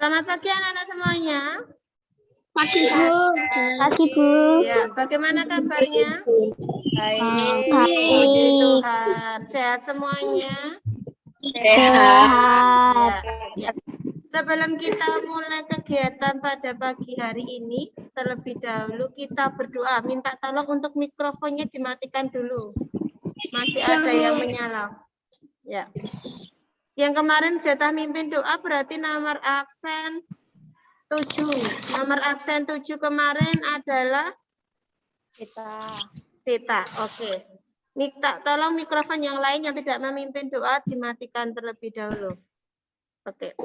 Selamat pagi anak-anak semuanya. Pagi, Bu. Pagi, Bu. Ya, bagaimana kabarnya? Baik. Puji Tuhan. Sehat semuanya? Sehat. Ya. Sebelum kita mulai kegiatan pada pagi hari ini, terlebih dahulu kita berdoa. Minta tolong untuk mikrofonnya dimatikan dulu. Masih ada yang menyala. Ya. Yang kemarin jatah mimpin doa berarti nomor absen 7. Nomor absen 7 kemarin adalah Tita. Oke. Minta tolong mikrofon yang lain yang tidak memimpin doa dimatikan terlebih dahulu. Oke.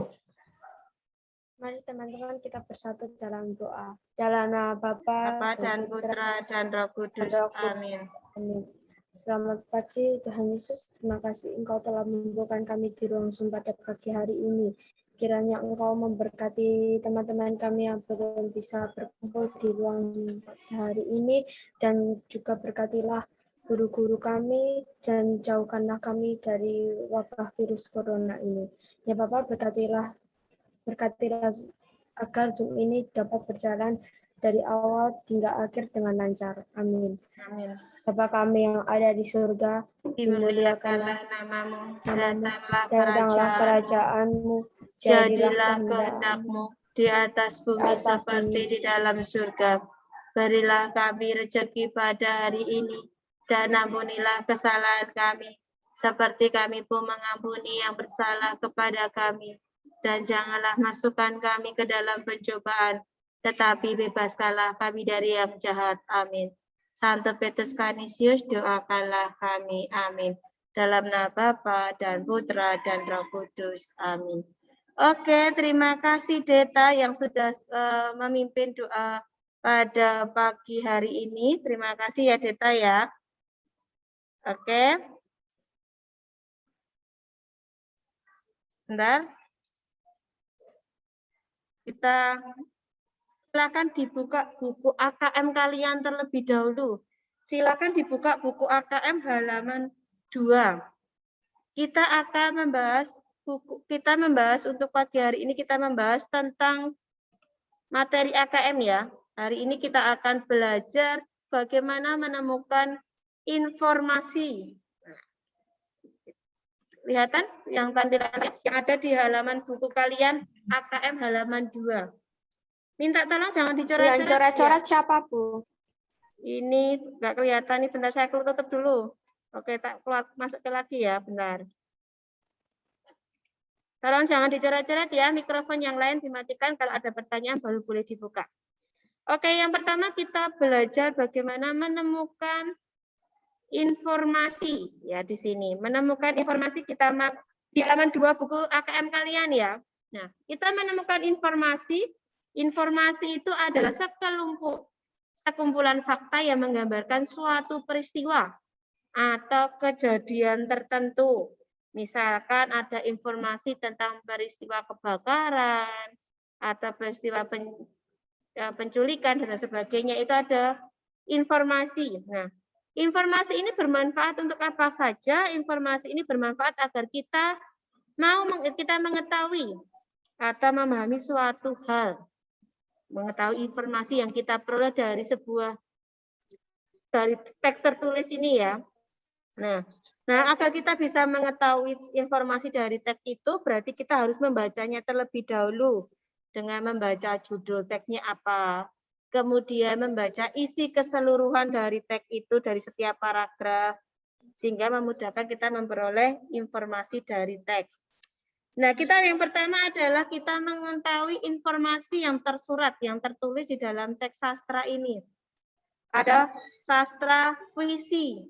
Mari teman-teman kita bersatu dalam doa. Dalam nama Bapa dan Putra dan Roh Kudus. Amin. Amin. Selamat pagi Tuhan Yesus. Terima kasih Engkau telah membawakan kami di ruang Zoom pada pagi hari ini. Kiranya Engkau memberkati teman-teman kami yang belum bisa berkumpul di ruang Zoom pada hari ini, dan juga berkatilah guru-guru kami dan jauhkanlah kami dari wabah virus corona ini. Ya Bapak, berkatilah agar Zoom ini dapat berjalan dari awal hingga akhir dengan lancar. Amin. Amin. Bapa kami yang ada di surga, Dimuliakanlah namamu, datanglah kerajaanmu, jadilah kehendak-Mu di atas bumi seperti di dalam surga. Berilah kami rezeki pada hari ini, dan ampunilah kesalahan kami, seperti kami pun mengampuni yang bersalah kepada kami. Dan janganlah masukkan kami ke dalam pencobaan, tetapi bebaskanlah kami dari yang jahat. Amin. Santo Petrus Canisius, doakanlah kami. Amin. Dalam nama Bapa dan Putra dan Roh Kudus. Amin. Oke, terima kasih Deta yang sudah memimpin doa pada pagi hari ini. Terima kasih ya Deta ya. Oke. Bentar. Kita silakan dibuka buku AKM kalian terlebih dahulu. Silakan dibuka buku AKM halaman 2. Kita akan membahas untuk pagi hari ini, kita membahas tentang materi AKM ya. Hari ini kita akan belajar bagaimana menemukan informasi. Lihatan yang tampilan yang ada di halaman buku kalian AKM halaman 2. Minta tolong jangan dicoret-coret. Yang coret-coret ya. Siapa, Bu? Ini nggak kelihatan nih, bentar saya tutup dulu. Oke, tak keluar masuk ke lagi ya, bentar. Tolong jangan dicoret-coret ya, mikrofon yang lain dimatikan, kalau ada pertanyaan baru boleh dibuka. Oke, yang pertama kita belajar bagaimana menemukan informasi ya di sini. Menemukan informasi kita di halaman 2 buku AKM kalian ya. Nah, kita menemukan informasi itu adalah sekumpulan fakta yang menggambarkan suatu peristiwa atau kejadian tertentu. Misalkan ada informasi tentang peristiwa kebakaran atau peristiwa penculikan dan sebagainya, itu ada informasi. Nah, informasi ini bermanfaat untuk apa saja? Informasi ini bermanfaat agar kita mengetahui atau memahami suatu hal. Mengetahui informasi yang kita peroleh dari teks tertulis ini ya. Nah, agar kita bisa mengetahui informasi dari teks itu, berarti kita harus membacanya terlebih dahulu dengan membaca judul teksnya apa, kemudian membaca isi keseluruhan dari teks itu dari setiap paragraf, sehingga memudahkan kita memperoleh informasi dari teks. Nah, yang pertama adalah kita mengetahui informasi yang tersurat, yang tertulis di dalam teks sastra ini. Ada sastra puisi.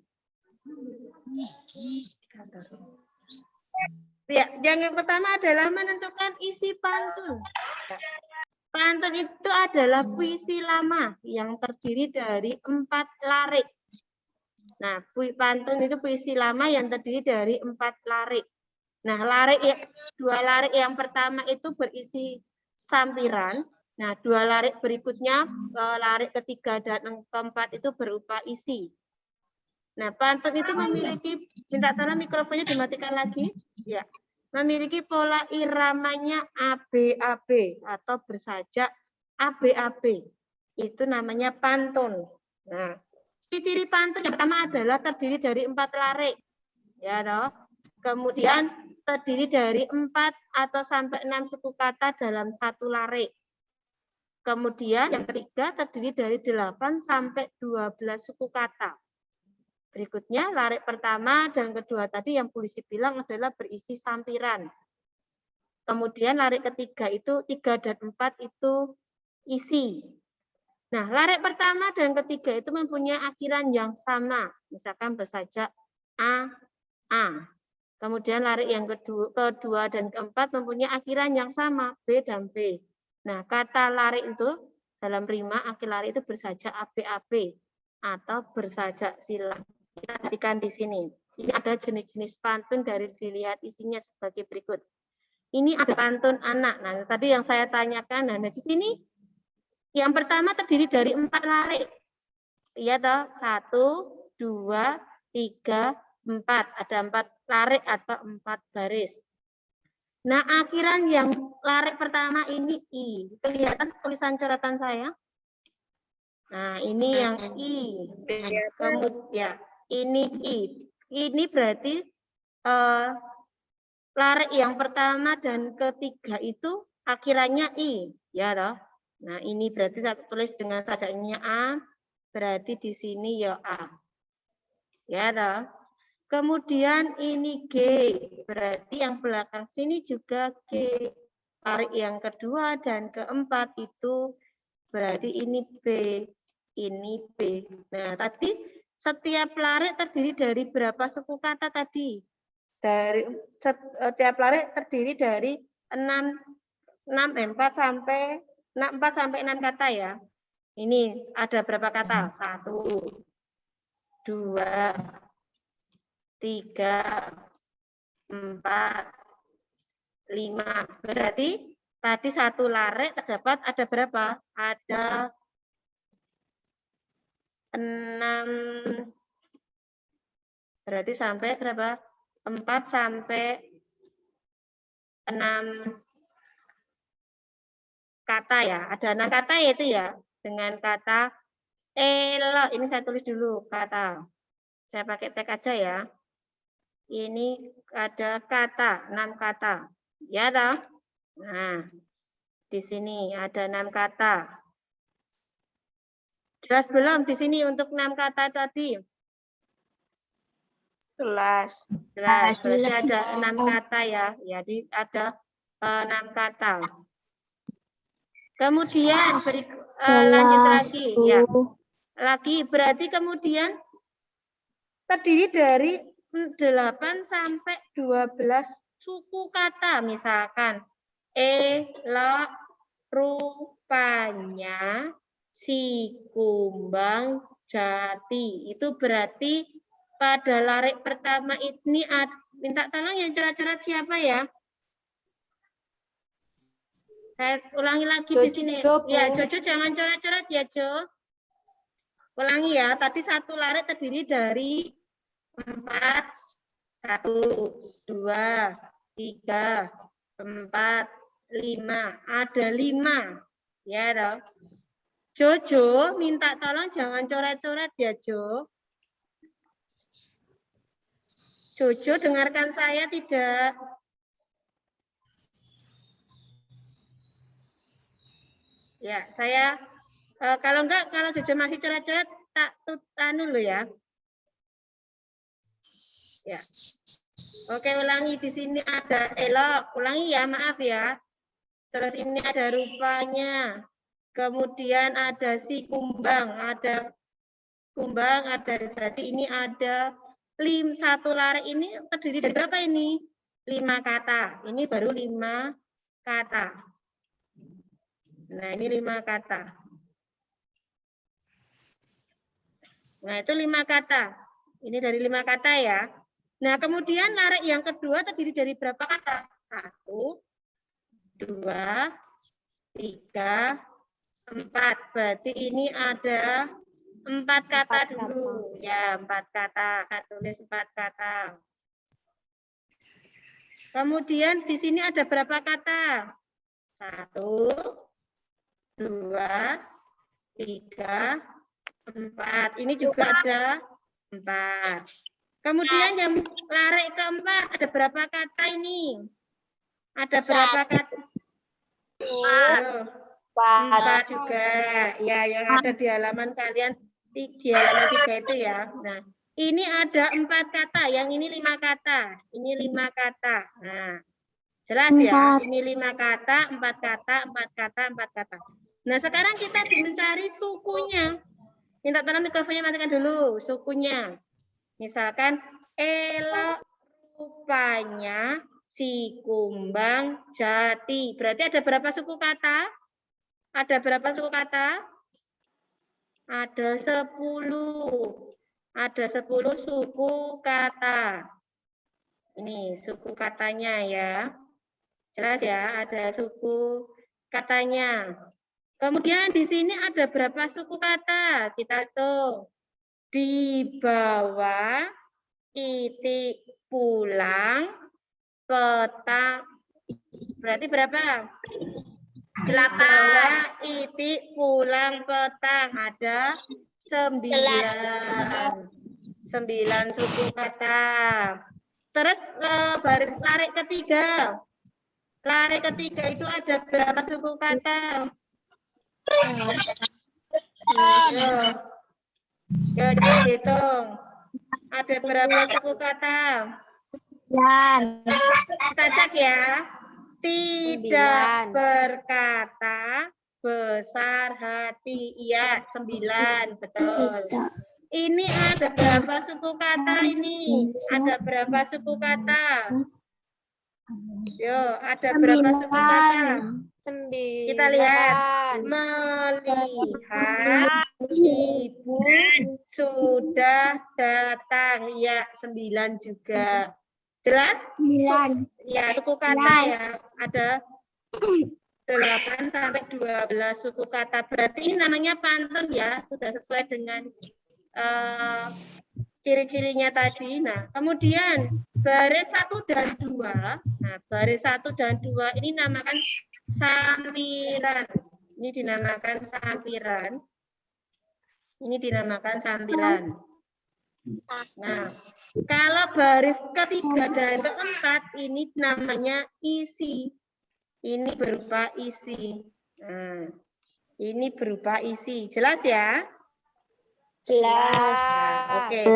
Ya, yang pertama adalah menentukan isi pantun. Pantun itu adalah puisi lama yang terdiri dari 4 larik. Nah, pantun itu puisi lama yang terdiri dari 4 larik. Nah, 2 larik yang pertama itu berisi sampiran. Nah, 2 larik berikutnya, larik ketiga dan keempat itu berupa isi. Nah, pantun itu memiliki, minta tolong mikrofonnya dimatikan lagi. Ya. memiliki pola iramanya ABAB atau bersajak ABAB. Itu namanya pantun. Nah, ciri pantun yang pertama adalah terdiri dari 4 larik. Ya toh. Kemudian terdiri dari 4 atau sampai 6 suku kata dalam satu larik. Kemudian yang ketiga terdiri dari 8 sampai 12 suku kata. Berikutnya, larik pertama dan kedua tadi yang polisi bilang adalah berisi sampiran. Kemudian larik ketiga itu 3 dan 4 itu isi. Nah, larik pertama dan ketiga itu mempunyai akhiran yang sama. Misalkan bersajak A. Kemudian larik yang kedua dan keempat mempunyai akhiran yang sama, B dan B. Nah, kata larik itu dalam rima akhir larik itu bersajak ABAB atau bersajak silang. Kita perhatikan di sini. Ini ada jenis-jenis pantun dari dilihat isinya sebagai berikut. Ini ada pantun anak. Nah, tadi yang saya tanyakan, nah di sini yang pertama terdiri dari 4 larik. Iya toh? 1, 2, 3, 4. Ada 4 larik atau 4 baris. Nah, akhiran yang larik pertama ini I. Kelihatan tulisan coretan saya? Nah, ini yang I. Kemudian ini I. Ini berarti larik yang pertama dan ketiga itu akhirannya I. Ya toh? Nah, ini berarti saya tulis dengan sajaknya A. Berarti di sini ya A. Ya toh? Kemudian ini G. Berarti yang belakang sini juga G. Larik yang kedua dan keempat itu berarti ini B. Ini B. Nah, tadi setiap larik terdiri dari berapa suku kata tadi? Dari setiap larik terdiri dari 4 sampai 6 kata ya. Ini ada berapa kata? 1, 2, 3, 4, 5. Berarti tadi satu larik terdapat ada berapa? Ada 6. Berarti sampai berapa? 4 sampai 6 kata ya. Ada 6 kata ya itu ya. Dengan kata elok. Ini saya tulis dulu kata. Saya pakai tag aja ya. Ini ada kata, 6 kata. Ya toh? Nah, di sini ada 6 kata. Jelas belum di sini untuk 6 kata tadi? Jelas. Berarti ada 6 kata ya. Jadi ada 6 kata. Kemudian lanjut lagi ya. Lagi berarti kemudian terdiri dari 8 sampai 12 suku kata misalkan elok rupanya si kumbang jati. Itu berarti pada larik pertama ini minta tolong yang coret-coret siapa ya? Saya ulangi lagi di sini. Ya, Jojo jangan coret-coret ya, Jo. Ulangi ya, tadi satu larik terdiri dari 4, 1, 2, 3, 4, 5. Ada 5. Ya, toh. Jojo, minta tolong jangan coret-coret ya, Jo. Jojo, dengarkan saya tidak? Ya, saya kalau Jojo masih coret-coret tak tutanu lo ya. Ya. Oke, ulangi di sini ada elok. Ulangi ya, maaf ya. Terus ini ada rupanya. Kemudian ada si kumbang, ada jadi ini ada satu larik ini terdiri dari berapa ini? 5 kata. Ini baru 5 kata. Nah, ini 5 kata. Nah, itu 5 kata. Ini dari 5 kata ya. Nah, kemudian larik yang kedua terdiri dari berapa kata? 1, 2, 3, 4. Berarti ini ada 4 kata dulu. Ya, 4 kata. Saya tulis 4 kata. Kemudian di sini ada berapa kata? 1, 2, 3, 4. Ini juga ada 4. Kemudian yang lare keempat ada berapa kata ini? Ada berapa kata? 4 juga. Ya, yang ada di halaman kalian di halaman 3 itu ya. Nah, ini ada 4 kata, yang ini 5 kata. Ini 5 kata. Nah, jelas ya, ini 5 kata, 4 kata, 4 kata, 4 kata. Nah, sekarang kita mencari sukunya. Minta tolong mikrofonnya matikan dulu, sukunya. Misalkan, elok rupanya si kumbang jati. Berarti ada berapa suku kata? Ada berapa suku kata? Ada 10. Ada 10 suku kata. Ini suku katanya ya. Jelas ya, ada suku katanya. Kemudian di sini ada berapa suku kata? Kita hitung. Di bawah titik pulang petang. Berarti berapa? 8. Titik pulang petang. Ada 9. 9 suku kata. Terus baris tarik ketiga. Lari ketiga itu ada berapa suku kata? Yo, coba dihitung. Ada berapa suku kata? Kita cek ya. Tidak berkata besar hati. Iya, 9. Betul. Ini ada berapa suku kata ini? Ada berapa suku kata? Yo, ada berapa suku kata? 9. Kita lihat. Melihat ibu sudah datang. Ya, 9 juga. Jelas? 9. Ya, suku kata ya. Ada 8 sampai 12 suku kata. Berarti ini namanya pantun ya. Sudah sesuai dengan ciri-cirinya tadi. Nah, kemudian baris 1 dan 2. Nah, baris 1 dan 2 ini namakan sampiran. Ini dinamakan sampiran. Ini dinamakan sampiran. Nah, kalau baris ketiga dan keempat ini namanya isi. Ini berupa isi. Nah, ini berupa isi. Jelas ya? Jelas. Oke.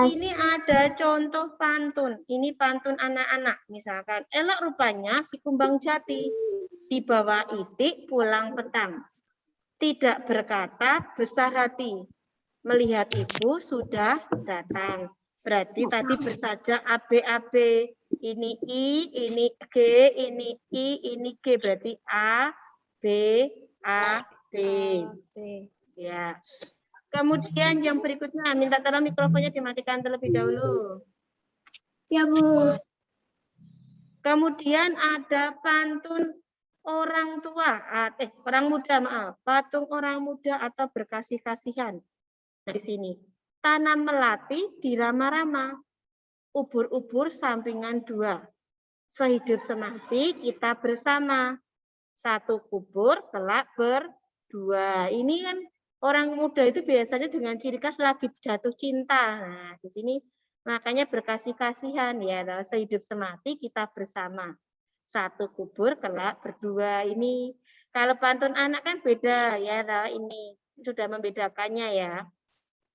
Ini ada contoh pantun. Ini pantun anak-anak. Misalkan, elok rupanya si kumbang jati. Di bawah itik pulang petang. Tidak berkata besar hati. Melihat ibu sudah datang. Berarti tadi bersaja AB. Ini I, ini G, ini I, ini G. Berarti A, B, A, B. Ya. Kemudian yang berikutnya, minta tolong mikrofonnya dimatikan terlebih dahulu. Ya, Bu. Kemudian ada pantun orang tua, orang muda, maaf. Patung orang muda atau berkasih-kasihan. Nah, di sini. Tanam melati dirama-rama. Ubur-ubur sampingan 2. Sehidup semati kita bersama. 1 kubur kelak berdua. Ini kan orang muda itu biasanya dengan ciri khas lagi jatuh cinta. Nah, di sini makanya berkasih-kasihan ya. Sehidup semati kita bersama. 1 kubur kelak berdua. Ini kalau pantun anak kan beda ya. Ini sudah membedakannya ya.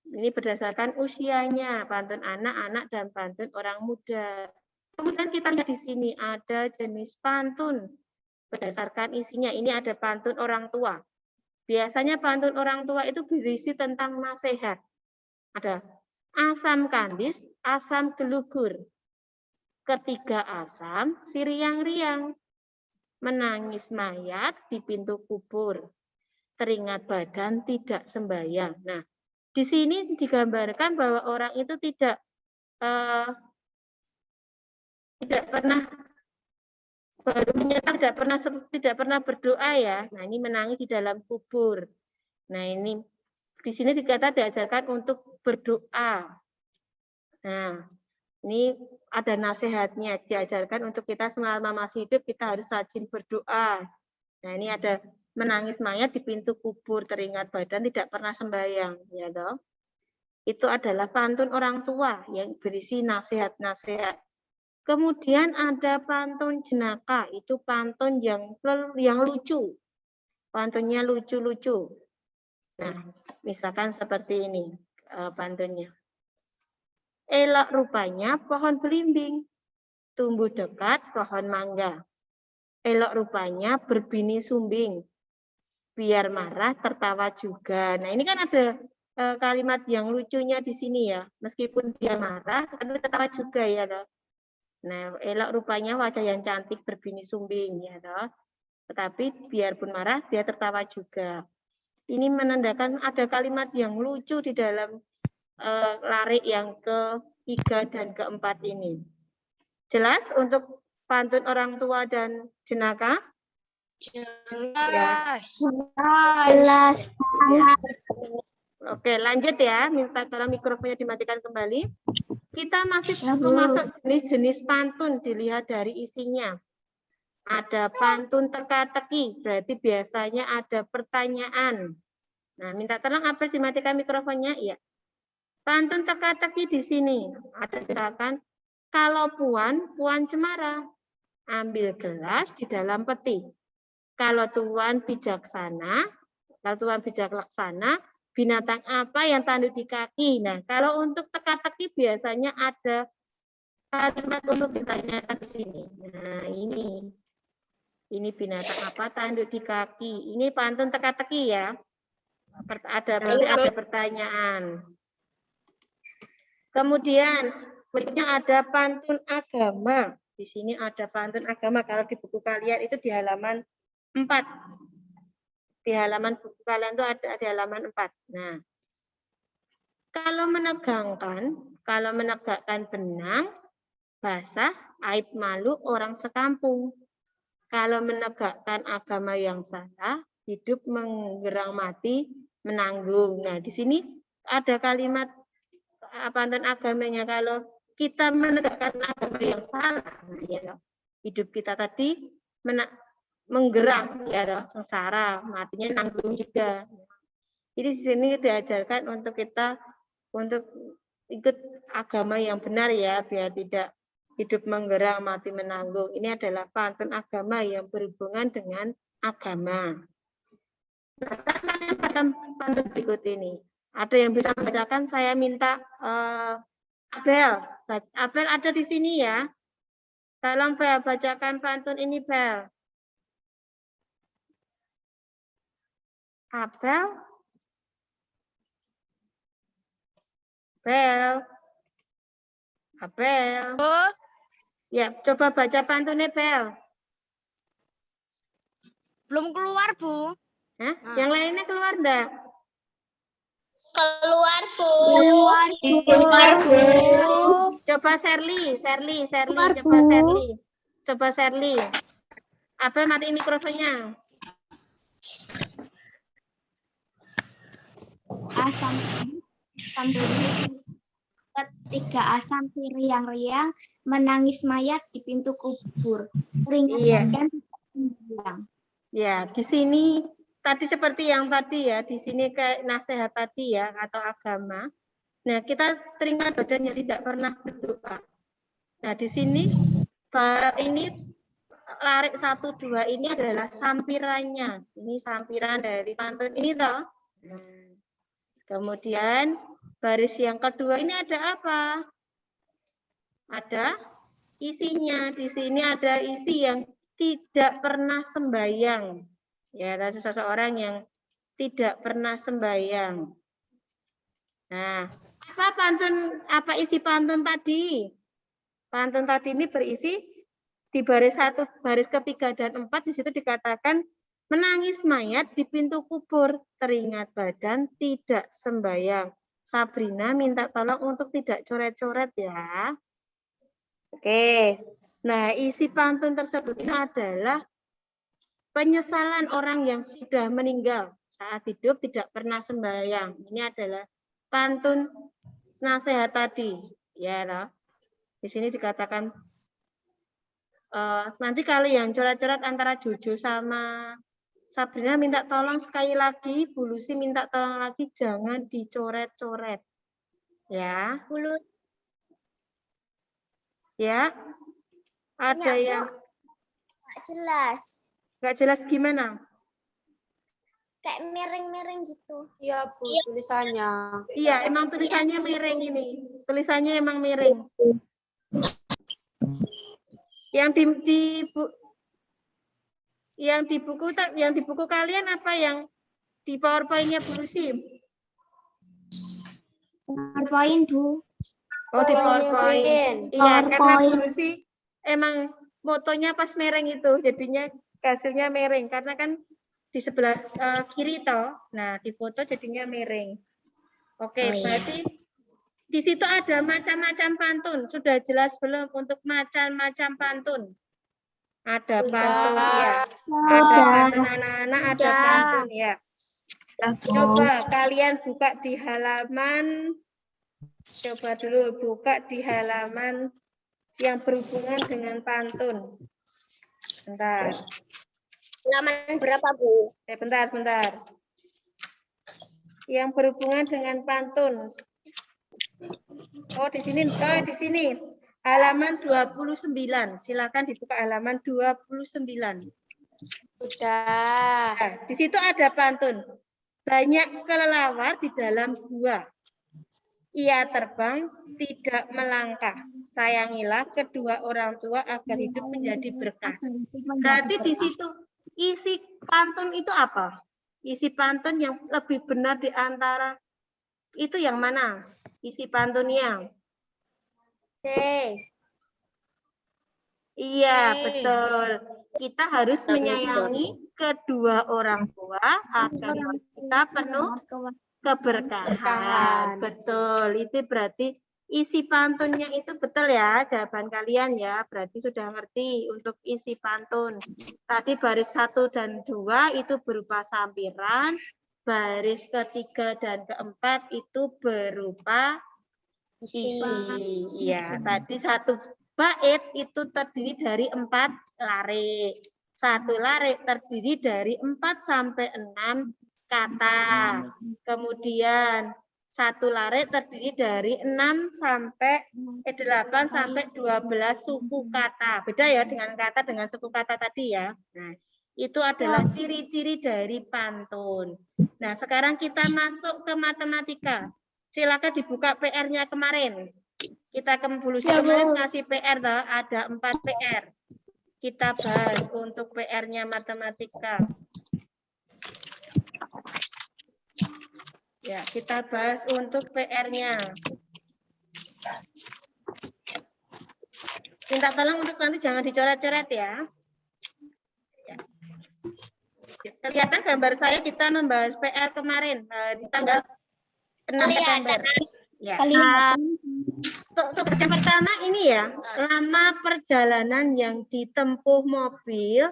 Ini berdasarkan usianya, pantun anak-anak dan pantun orang muda. Kemudian kita lihat di sini ada jenis pantun berdasarkan isinya. Ini ada pantun orang tua. Biasanya pantun orang tua itu berisi tentang nasihat. Ada asam kandis, asam gelugur. Ketiga asam, si riang-riang. Menangis mayat di pintu kubur. Teringat badan tidak sembahyang. Nah, di sini digambarkan bahwa orang itu tidak pernah baru menyesal, tidak pernah berdoa ya. Nah, ini menangis di dalam kubur. Nah, ini di sini kita diajarkan untuk berdoa. Nah, Ini ada nasihatnya, diajarkan untuk kita selama masih hidup kita harus rajin berdoa. Nah, ini ada menangis mayat di pintu kubur, teringat badan tidak pernah sembahyang, ya toh. Itu adalah pantun orang tua yang berisi nasihat-nasihat. Kemudian ada pantun jenaka, itu pantun yang lucu. Pantunnya lucu-lucu. Nah, misalkan seperti ini pantunnya. Elok rupanya pohon belimbing, tumbuh dekat pohon mangga. Elok rupanya berbini sumbing, biar marah tertawa juga. Nah, ini kan ada kalimat yang lucunya di sini ya. Meskipun dia marah, tapi tertawa juga ya toh. Nah, elok rupanya wajah yang cantik berbini sumbing ya toh. Tetapi biarpun marah, dia tertawa juga. Ini menandakan ada kalimat yang lucu di dalam larik yang ketiga dan keempat ini. Jelas untuk pantun orang tua dan jenaka? Jelas. Ya. Oke, lanjut ya. Minta tolong mikrofonnya dimatikan kembali. Kita masih memasuk jenis-jenis pantun, dilihat dari isinya. Ada pantun teka-teki, berarti biasanya ada pertanyaan. Nah, minta tolong April dimatikan mikrofonnya. Iya. Pantun teka-teki di sini. Ada misalkan, kalau Puan cemara, ambil gelas di dalam peti. Kalau Tuan bijaksana, binatang apa yang tanduk di kaki? Nah, kalau untuk teka-teki biasanya ada kalimat untuk ditanyakan di sini. Nah, ini binatang apa tanduk di kaki? Ini pantun teka-teki ya. Berarti ada pertanyaan. Kemudian berikutnya ada pantun agama. Di sini ada pantun agama. Kalau di buku kalian itu di halaman 4. Di halaman buku kalian itu ada di halaman 4. Nah, kalau menegakkan benang, basah, aib malu orang sekampung. Kalau menegakkan agama yang salah, hidup menggerang mati menanggung. Nah, di sini ada kalimat pantun agamanya. Kalau kita menegakkan agama yang salah, ya, hidup kita tadi menggerang, ya, sengsara, matinya nanggung juga. Jadi di sini diajarkan untuk kita untuk ikut agama yang benar ya, biar tidak hidup menggerang, mati menanggung. Ini adalah pantun agama yang berhubungan dengan agama. Nah, sekarang pantun berikut ini. Ada yang bisa membacakan? Saya minta Abel. Abel ada di sini ya. Tolong Bel, bacakan pantun ini Bel. Abel. Bel. Abel. Oh. Ya, coba baca pantunnya Bel. Belum keluar, Bu. Hah? Yang lainnya keluar enggak? Keluar, Bu. Keluar, Bu. Coba Serli, coba Serli. Coba Serli. Abel matiin mikrofonnya. Asam ketika asam riang-riang menangis mayat di pintu kubur. Teringat badan hilang. Ya, di sini tadi seperti yang tadi ya, di sini kayak nasihat tadi ya atau agama. Nah, kita teringat badannya tidak pernah berdoa. Nah, di sini ini larik 1, 2 ini adalah sampirannya. Ini sampiran dari pantun ini toh. Kemudian baris yang kedua ini ada apa? Ada isinya. Di sini ada isi yang tidak pernah sembahyang. Ya, tadi seseorang yang tidak pernah sembahyang. Nah, apa isi pantun tadi? Pantun tadi ini berisi di baris 1, baris ketiga dan 4 di situ dikatakan menangis mayat di pintu kubur, teringat badan tidak sembahyang. Sabrina minta tolong untuk tidak coret-coret ya. Oke. Nah, isi pantun tersebut ini adalah penyesalan orang yang sudah meninggal saat hidup tidak pernah sembahyang. Ini adalah pantun nasihat tadi, ya toh. Di sini dikatakan nanti kalian coret-coret antara Jojo sama Sabrina minta tolong sekali lagi, Bu Lucy minta tolong lagi jangan dicoret-coret. Ya. Ya. Ada yang Nggak jelas. nggak jelas gimana? Kayak miring-miring gitu. Iya, Bu, tulisannya. Iya, emang tulisannya miring ini. Tulisannya emang miring. Yang di buku kalian apa yang di PowerPoint-nya Bu Lucy? PowerPoint, Bu. Oh, di PowerPoint. Iya, karena Bu Lucy emang fotonya pas miring itu, jadinya hasilnya miring. Karena kan di sebelah kiri toh. Nah, di foto jadinya miring. Oke, berarti di situ ada macam-macam pantun. Sudah jelas belum untuk macam-macam pantun? Ada pantun ya. Ada pantun anak-anak, ada pantun ya. Coba kalian buka di halaman. Coba dulu buka di halaman yang berhubungan dengan pantun. Bentar. Halaman berapa, Bu? Bentar. Yang berhubungan dengan pantun. Oh, di sini. Halaman 29. Silakan dibuka halaman 29. Sudah. Nah, di situ ada pantun. Banyak kelelawar di dalam gua. Ia terbang, tidak melangkah. Sayangilah kedua orang tua agar hidup menjadi berkah. Berarti di situ isi pantun itu apa? Isi pantun yang lebih benar di antara itu yang mana? Isi pantunnya. Iya, betul. Kita harus menyayangi kedua orang tua agar kita penuh keberkahan. Betul. Itu berarti isi pantunnya itu betul ya, jawaban kalian ya. Berarti sudah ngerti untuk isi pantun. Tadi baris 1 dan 2 itu berupa sampiran. Baris ketiga dan keempat itu berupa isi. Ya, tadi satu bait itu terdiri dari 4 larik. Satu larik terdiri dari 4 sampai 6 kata. Kemudian satu larik terdiri dari 8 sampai 12 suku kata. Beda ya dengan kata dengan suku kata tadi ya. Nah, itu adalah ciri-ciri dari pantun. Nah, sekarang kita masuk ke matematika. Silakan dibuka PR-nya kemarin. Kita kemarin ngasih PR, toh, ada 4 PR. Kita bahas untuk PR-nya matematika. Ya, kita bahas untuk PR-nya. Minta tolong untuk nanti jangan dicoret-coret ya. Kelihatan gambar saya kita membahas PR kemarin di tanggal 6 September. Ya. Tugas yang pertama ini ya, lama perjalanan yang ditempuh mobil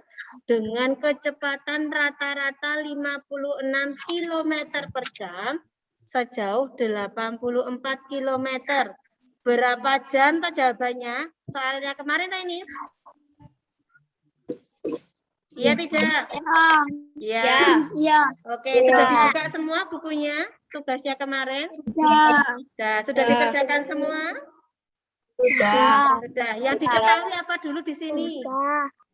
dengan kecepatan rata-rata 56 km per jam sejauh 84 km. Berapa jam tuh jawabannya? Soalnya kemarin tuh ini. Iya tidak? Iya. Oke, sudah dibuka semua bukunya, tugasnya kemarin? Sudah dikerjakan semua? Sudah. Yang diketahui apa dulu di sini?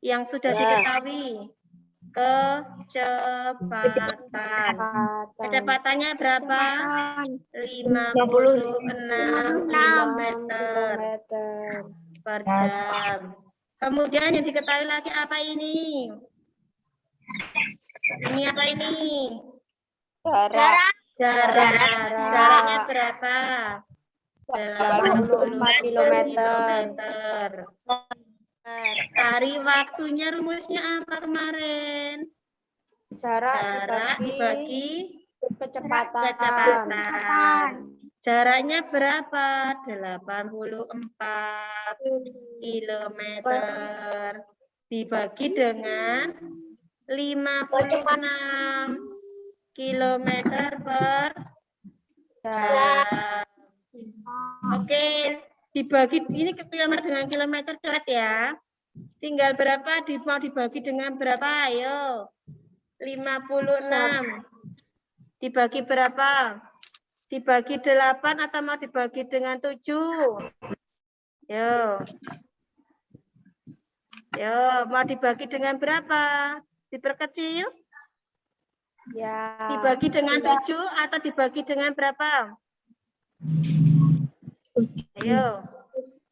Yang sudah diketahui. Kecepatan. Kecepatannya berapa? 56 km per jam. Kemudian yang diketahui lagi apa ini? Ini apa ini? Jaraknya berapa? 84 km. Cari waktunya, rumusnya apa kemarin? Jarak dibagi kecepatan. Jaraknya berapa? 84 km. Dibagi dengan 56 km per jam. Oke, Dibagi ini ke kilometer dengan kilometer coret ya. Tinggal berapa mau dibagi dengan berapa? Ayo. 56. Dibagi berapa? Dibagi 8 atau mau dibagi dengan 7? Yo. Yo, mau dibagi dengan berapa? Diperkecil? Ya. Dibagi dengan 7 atau dibagi dengan berapa? Ayo.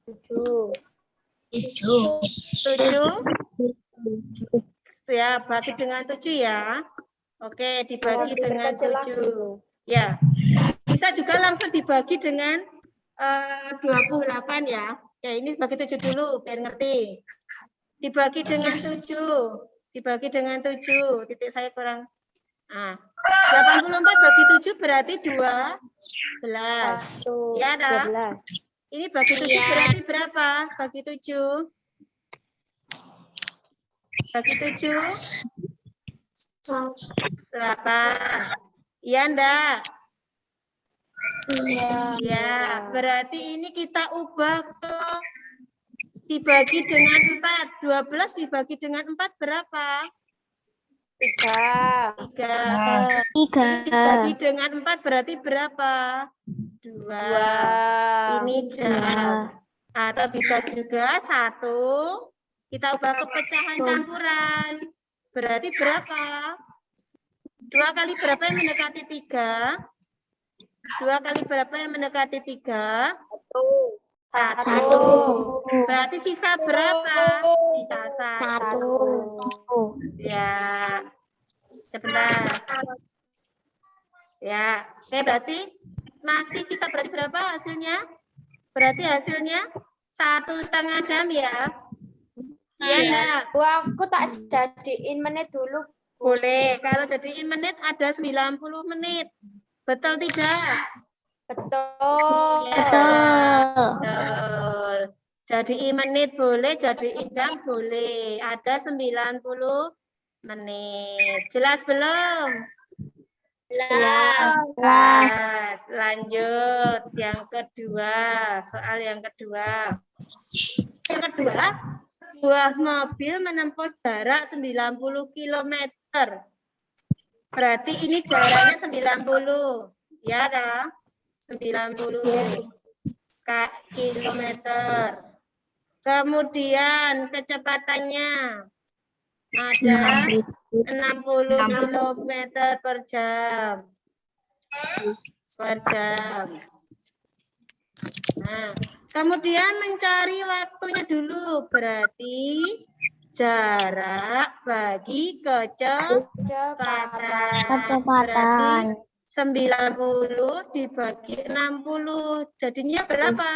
7. 7? Ya, bagi dengan 7 ya. Oke, dibagi dengan 7. Ya. Bisa juga langsung dibagi dengan 28 ya. Ya, ini bagi 7 dulu biar ngerti. Dibagi dengan 7. Dibagi dengan 7. Titik saya kurang. Nah, 84 bagi 7 berarti 12. Ya, dah. 12. Ini bagi 7 berarti berapa? Bagi 7. Bagi 7. 8. Iya, enggak? Ya, berarti ini kita ubah ke dibagi dengan 4. 12 dibagi dengan 4 berapa? 3. 3. Ini dibagi dengan 4 berarti berapa? 2. Ini jam. Atau bisa juga 1. Kita ubah ke pecahan campuran. Berarti berapa? 2 kali berapa yang mendekati 3? 2 kali berapa yang mendekati 3? 1. Berarti sisa berapa? Sisa 1. Ya. Sebentar. Ya. Oke, berarti masih sisa berarti berapa hasilnya? Berarti hasilnya 1,5 jam ya? Iya enggak? Aku tak jadiin menit dulu. Boleh. Kalau jadiin menit ada 90 menit. Betul tidak? Betul. Ya. Betul. Jadiin menit boleh, jadiin jam boleh. Ada 90 menit. Jelas belum? Jelas. Lanjut. Yang kedua. Soal yang kedua. Yang kedua, sebuah mobil menempuh jarak 90 km. Berarti ini jaraknya 90. Ya, dah. 90 kilometer. Kemudian kecepatannya ada 60 km per jam. Nah, kemudian mencari waktunya dulu. Berarti jarak bagi kecepatan. Berarti 90 dibagi 60. Jadinya berapa?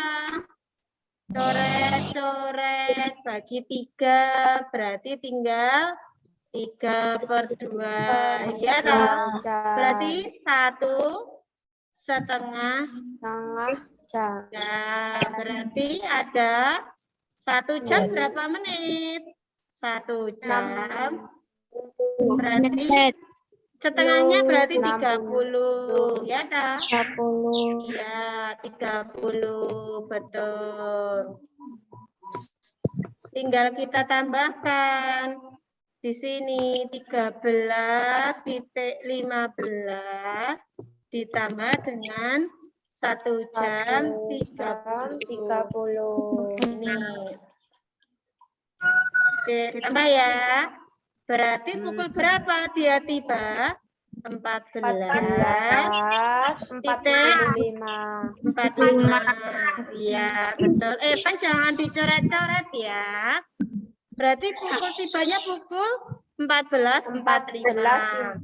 Coret-coret bagi 3. Berarti tinggal 3/2. Ya, toh? Berarti 1,5 jam. Ya, berarti ada 1 jam berapa menit? 1 jam. Berarti setengahnya berarti 30. Ya, dah? 30. Iya, 30. Betul. Tinggal kita tambahkan. Di sini 13,15 ditambah dengan 1 jam 30. Ini. Oke, ditambah ya. Berarti pukul berapa dia tiba? 14:45. Iya, betul. Pan jangan dicoret-coret ya. Berarti pukul tibanya pukul 14:45.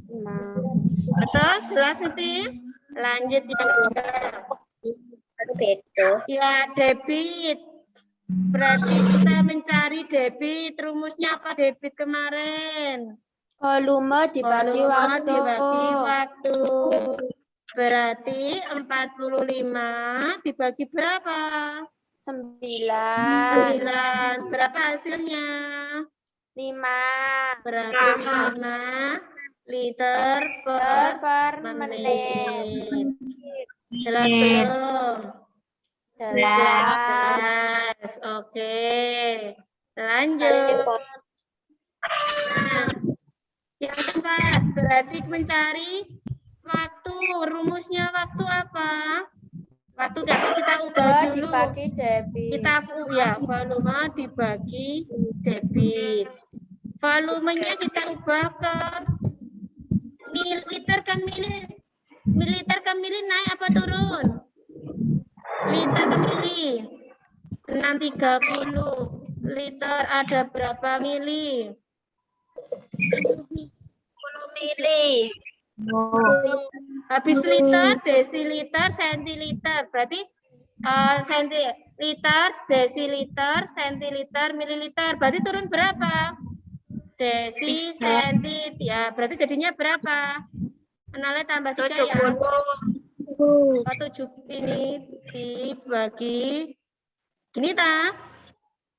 Betul? Jelas nanti? Lanjut yang kedua. Ya, debit. Berarti kita mencari debit. Rumusnya apa debit kemarin? Volume dibagi waktu. Berarti 45 dibagi berapa? 9. Berapa hasilnya? 5. Berarti 5 liter per menit. Jelas belum? 11. Oke. Lanjut. Nah, yang keempat, berarti mencari waktu. Rumusnya waktu apa? Waktu kita ubah dulu. Dibagi debit. Kita volume dibagi debit. Volumenya kita ubah ke mililiter ke mili naik apa turun? Liter ke mili. 630 liter ada berapa mili? 10 mili. Habis liter, desiliter, sentiliter. Berarti sentiliter, desiliter, sentiliter, mililiter. Berarti turun berapa? Desi, senti. Ya, berarti jadinya berapa? Nolnya tambah 3 ya. 7 ini dibagi gini ta?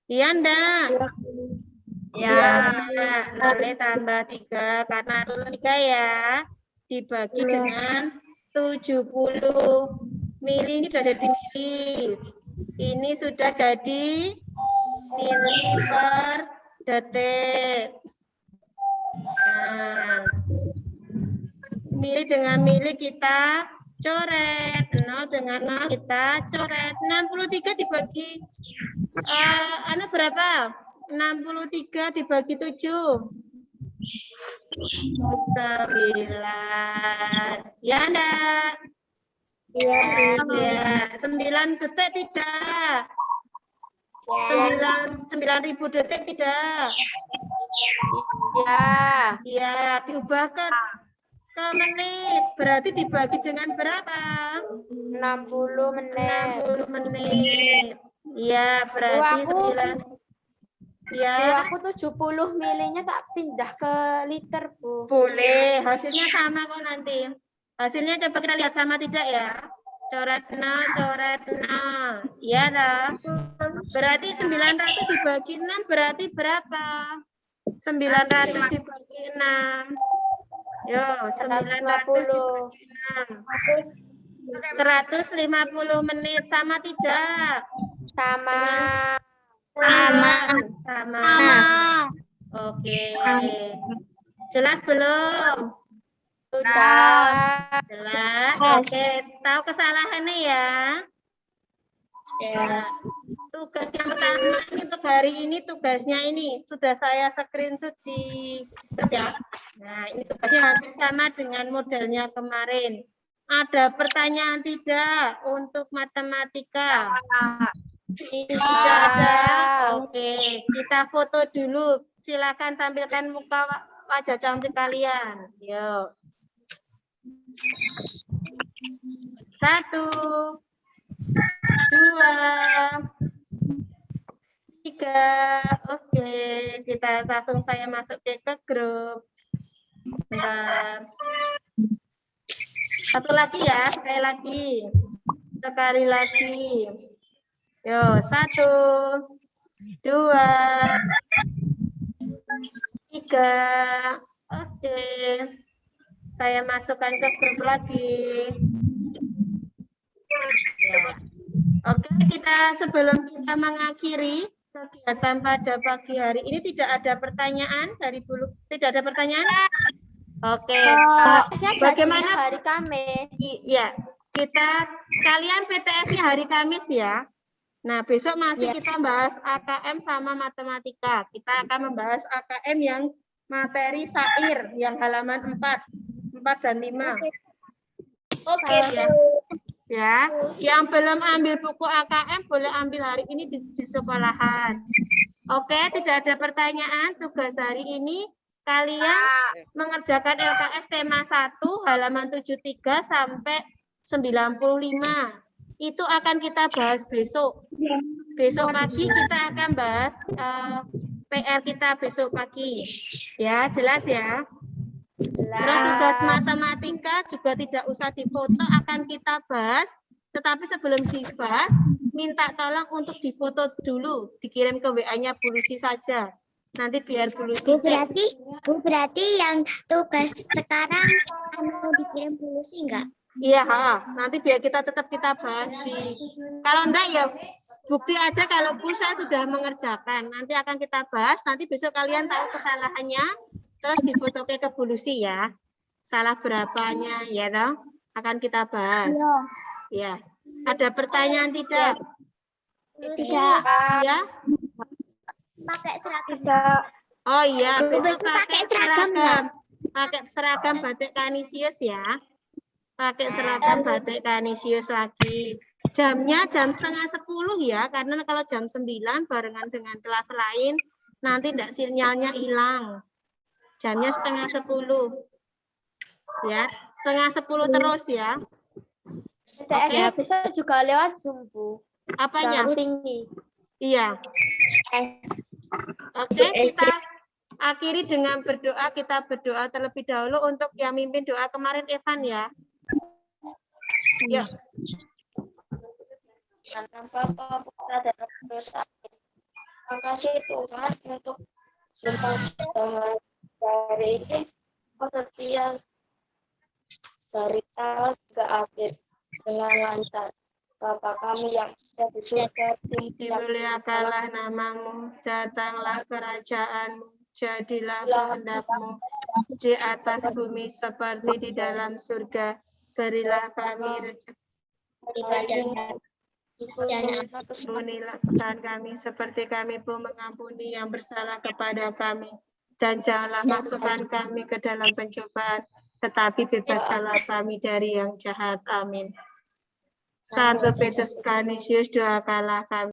Iya ndak? Ya, nolnya tambah 3 karena turun 3 ya. Dibagi dengan 70 mili, ini sudah jadi mili. Ini sudah jadi mili per detik. Nah, mili dengan mili kita coret, 0 dengan 0 kita coret. 63 dibagi berapa? 63 dibagi 7. 9. Ya enggak? Iya. Ya, 9 detik tidak. 9.000 detik tidak. Ya. Ya, diubahkan ke menit. Berarti dibagi dengan berapa? 60 menit. 60 menit. Ya, berarti 9. Ya. Aku 70 milinya tak pindah ke liter, Bu. Boleh, hasilnya sama kok nanti. Hasilnya coba kita lihat sama tidak ya? Coret 0, coret 0. Iya toh? Berarti 900 dibagi 6 berarti berapa? 900 dibagi 6. Yo, 900 dibagi 6. 150 menit sama tidak? Sama. Oke. Jelas belum? Sudah. Jelas. Oke, tahu kesalahannya ya? Ya. Tugas yang pertama ini untuk hari ini tugasnya ini sudah saya screenshot di ya. Nah, ini tugasnya hampir sama dengan modelnya kemarin. Ada pertanyaan tidak untuk matematika? Tidak ada. Oke, kita foto dulu. Silakan tampilkan muka wajah cantik kalian. Yuk. 1, 2, 3. Oke, kita langsung saya masuk ke grup. Bentar. Satu lagi ya, sekali lagi. Yo, 1, 2, 3. Oke. Saya masukkan ke grup lagi. Ya. Oke, sebelum kita mengakhiri kegiatan pada pagi hari ini tidak ada pertanyaan dari Bu. Tidak ada pertanyaan? Oke. Bagaimana hari Kamis? Ya, kalian PTS-nya hari Kamis ya. Nah, besok masih kita bahas AKM sama matematika. Kita akan membahas AKM yang materi syair yang halaman 4 dan 5. Oke. Ya, yang belum ambil buku AKM boleh ambil hari ini di sekolahan. Oke, tidak ada pertanyaan. Tugas hari ini kalian mengerjakan LKS tema 1 halaman 73 sampai 95. Itu akan kita bahas besok. Besok pagi kita akan bahas PR kita besok pagi. Ya, jelas ya. Terus tugas matematika juga tidak usah difoto, akan kita bahas. Tetapi sebelum dibahas, minta tolong untuk difoto dulu, dikirim ke WA-nya Bu Lucy saja. Nanti biar Bu Lucy berarti yang tugas sekarang mau dikirim Bu Lucy enggak? Iya, nanti biar kita tetap kita bahas di. Kalau enggak ya bukti aja kalau Bu saya sudah mengerjakan. Nanti akan kita bahas. Nanti besok kalian tahu kesalahannya, terus difoto ke Bu Lucy ya. Salah berapanya, ya toh? Akan kita bahas. Ya. Ada pertanyaan tidak? Tidak. Ya. Pakai seragam. Oh iya, besok Pakai seragam, pakai seragam batik Kanisius ya. Pakai seragam batik Kanisius lagi. Jamnya jam 9:30 ya, karena kalau jam 9 barengan dengan kelas lain, nanti enggak sinyalnya hilang. Jamnya 9:30. Ya, 9:30 terus ya. Oke. Bisa juga lewat Zoom, Bu. Apanya? Tinggi. Iya. Oke, kita akhiri dengan berdoa. Kita berdoa terlebih dahulu untuk yang mimpin doa kemarin Evan ya. Yuk. Tanpa Putra dan Roh Kudus. Terima kasih Tuhan untuk sumpah hari ini setia dari awal hingga akhir dengan lancar. Bapa kami yang ada di surga, Dimuliakanlah namamu, datanglah kerajaanmu, jadilah kehendakmu di atas bumi seperti di dalam surga. Berilah kami rezeki, ampunilah kesalahan kami seperti kami pun mengampuni yang bersalah kepada kami. Dan janganlah masukkan kami ke dalam pencobaan, tetapi bebaskanlah kami dari yang jahat. Amin. Santo Petrus Kanisius, doakanlah kami.